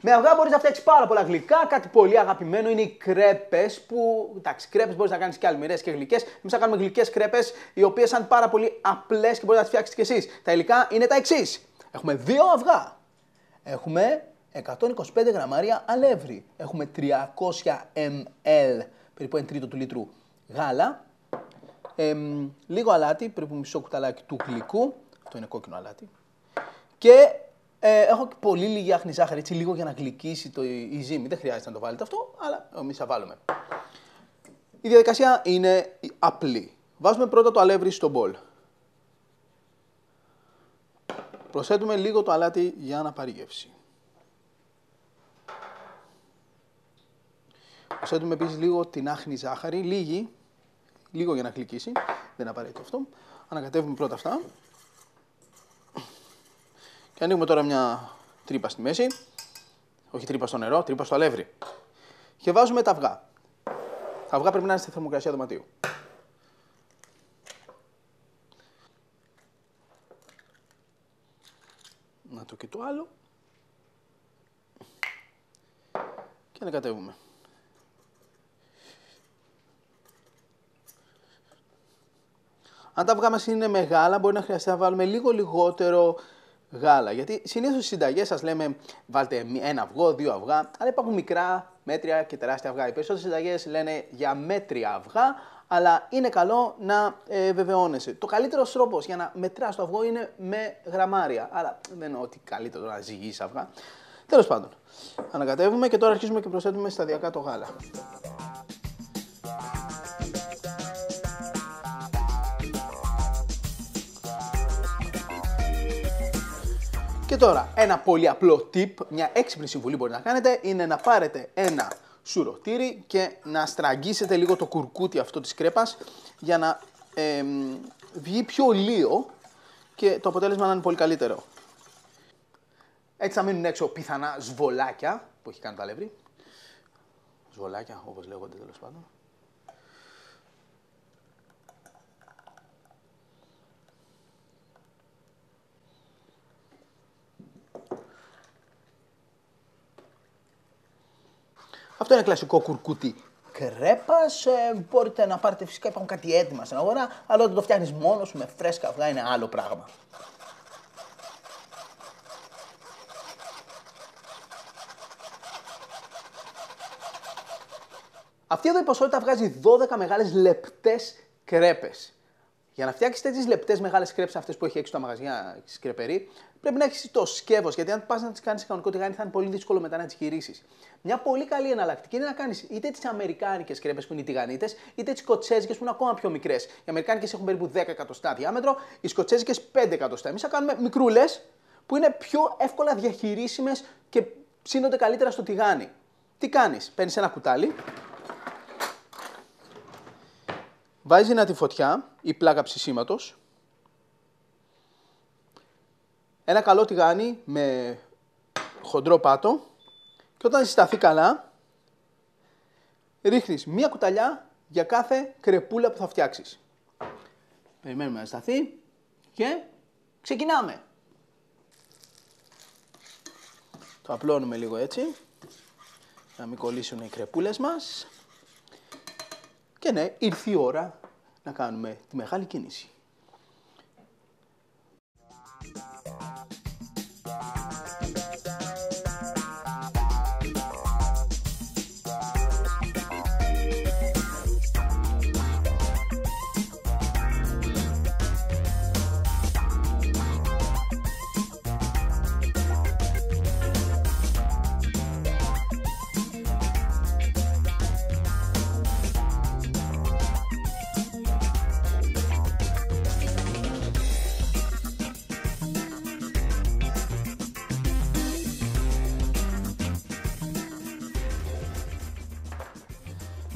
Με αυγά μπορείς να φτιάξεις πάρα πολλά γλυκά. Κάτι πολύ αγαπημένο είναι οι κρέπες. Που εντάξει, κρέπες μπορείς να κάνεις και αλμυρές και γλυκές. Εμείς θα κάνουμε γλυκές κρέπες, οι οποίες είναι πάρα πολύ απλές και μπορείτε να τις φτιάξετε κι εσείς. Τα υλικά είναι τα εξής. Έχουμε 2 αυγά. Έχουμε 125 γραμμάρια αλεύρι. Έχουμε 300 ml, περίπου 1 τρίτο του λίτρου γάλα. Λίγο αλάτι, περίπου μισό κουταλάκι του γλυκού. Αυτό είναι κόκκινο αλάτι. Και έχω πολύ λίγη άχνη ζάχαρη, έτσι λίγο για να γλυκίσει η ζύμη. Δεν χρειάζεται να το βάλετε αυτό, αλλά εμείς θα βάλουμε. Η διαδικασία είναι απλή. Βάζουμε πρώτα το αλεύρι στο μπολ. Προσθέτουμε λίγο το αλάτι για να πάρει γεύση. Προσθέτουμε επίσης λίγο την άχνη ζάχαρη, λίγο για να γλυκίσει. Δεν είναι απαραίτητο αυτό. Ανακατεύουμε πρώτα αυτά. Και ανοίγουμε τώρα μια τρύπα στη μέση. Όχι τρύπα στο νερό, τρύπα στο αλεύρι. Και βάζουμε τα αυγά. Τα αυγά πρέπει να είναι στη θερμοκρασία δωματίου. Να το και το άλλο. Και ανακατεύουμε. Αν τα αυγά μας είναι μεγάλα, μπορεί να χρειαστεί να βάλουμε λίγο λιγότερο γάλα. Γιατί συνήθως στις συνταγές σας λέμε βάλτε 1 αυγό, 2 αυγά, αλλά υπάρχουν μικρά, μέτρια και τεράστια αυγά. Οι περισσότερες συνταγές λένε για μέτρια αυγά, αλλά είναι καλό να βεβαιώνεσαι. Το καλύτερος τρόπος για να μετράς το αυγό είναι με γραμμάρια. Άρα δεν είναι ότι καλύτερο να ζυγίσεις αυγά. Τέλος πάντων, ανακατεύουμε και τώρα αρχίζουμε και προσθέτουμε σταδιακά το γάλα. Και τώρα, ένα πολύ απλό tip, μια έξυπνη συμβουλή μπορείτε να κάνετε, είναι να πάρετε ένα σουρωτήρι και να στραγγίσετε λίγο το κουρκούτι αυτό της κρέπας για να βγει πιο λίο και το αποτέλεσμα να είναι πολύ καλύτερο. Έτσι θα μείνουν έξω πιθανά σβολάκια που έχει κάνει το αλεύρι. Σβολάκια, όπως λέγονται τέλος πάντων. Αυτό είναι κλασικό κουρκούτι κρέπας. Μπορείτε να πάρετε, φυσικά υπάρχουν κάτι έτοιμα στην αγορά, αλλά όταν το φτιάχνεις μόνος σου με φρέσκα αυγά είναι άλλο πράγμα. Αυτή εδώ η ποσότητα βγάζει 12 μεγάλες λεπτές κρέπες. Για να φτιάξεις τέτοιες λεπτές μεγάλες κρέπες, αυτές που έχει έξω τα μαγαζιά της κρεπερί, πρέπει να έχεις το σκεύος. Γιατί αν πας να τις κάνεις σε κανονικό τηγάνι, θα είναι πολύ δύσκολο μετά να τις γυρίσεις. Μια πολύ καλή εναλλακτική είναι να κάνεις είτε τις αμερικάνικες κρέπες που είναι οι τηγανίτες, είτε τις σκοτσέζικες που είναι ακόμα πιο μικρές. Οι αμερικάνικες έχουν περίπου 10 εκατοστά διάμετρο, οι σκοτσέζικες 5 εκατοστά. Εμείς θα κάνουμε μικρούλες που είναι πιο εύκολα διαχειρίσιμες και ψήνονται καλύτερα στο τηγάνι. Τι κάνεις, παίρνεις ένα κουτάλι. Βάζεις δυνατή φωτιά ή πλάκα ψησίματος, ένα καλό τηγάνι με χοντρό πάτο και όταν συσταθεί καλά, ρίχνεις μία κουταλιά για κάθε κρεπούλα που θα φτιάξεις. Περιμένουμε να σταθεί και ξεκινάμε. Το απλώνουμε λίγο έτσι, να μην κολλήσουν οι κρεπούλες μας. Και ναι, ήρθε η ώρα να κάνουμε τη μεγάλη κίνηση.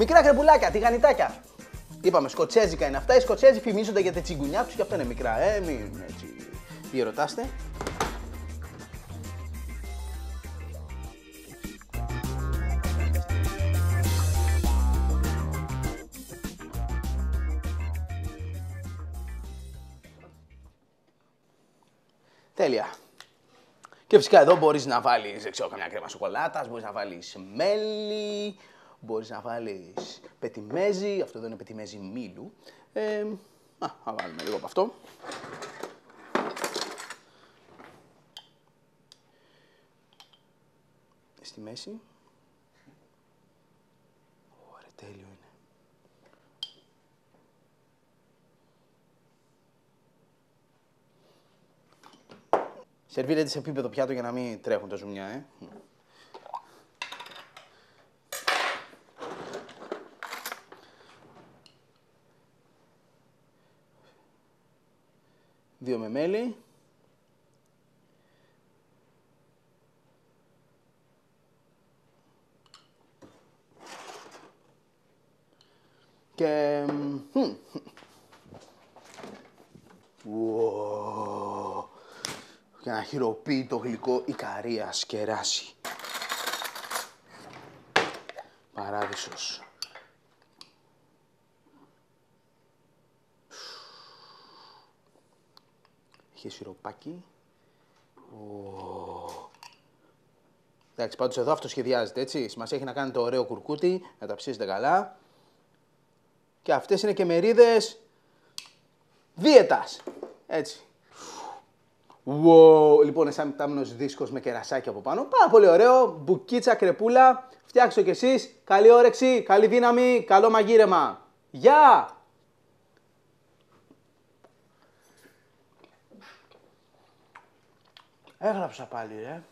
Μικρά κρεπουλάκια, τηγανιτάκια. Είπαμε, σκοτσέζικα είναι αυτά. Οι Σκοτσέζοι φημίζονται για τα τσιγκουνιά τους και αυτό είναι μικρά. Μην έτσι διερωτάστε. Τέλεια. Και φυσικά εδώ μπορείς να βάλεις, δεν ξέρω, καμιά κρέμα σοκολάτας, μπορείς να βάλεις μέλι, μπορείς να βάλεις πετιμέζι, αυτό εδώ είναι πετιμέζι μήλου. Θα βάλουμε λίγο από αυτό. Στη μέση. Ωραία, τέλειο είναι. Σερβίρετε σε επίπεδο πιάτο για να μην τρέχουν τα ζουμιά, Δύο με μέλι. Και... Και ένα χειροποίητο γλυκό Ικαρίας κεράσι. Παράδεισος. Είχε σιροπάκι. Εντάξει, πάντως εδώ αυτό σχεδιάζεται, έτσι. Σημασία έχει να κάνετε ωραίο κουρκούτι, να τα ψήσετε καλά. Και αυτές είναι και μερίδες δίαιτας. Έτσι. Wow. Λοιπόν, σαν τάμνος δίσκος με κερασάκι από πάνω. Πάρα πολύ ωραίο. Μπουκίτσα, κρεπούλα. Φτιάξτε το κι εσείς. Καλή όρεξη, καλή δύναμη, καλό μαγείρεμα. Γεια! Έγραψα πάλι, ρε.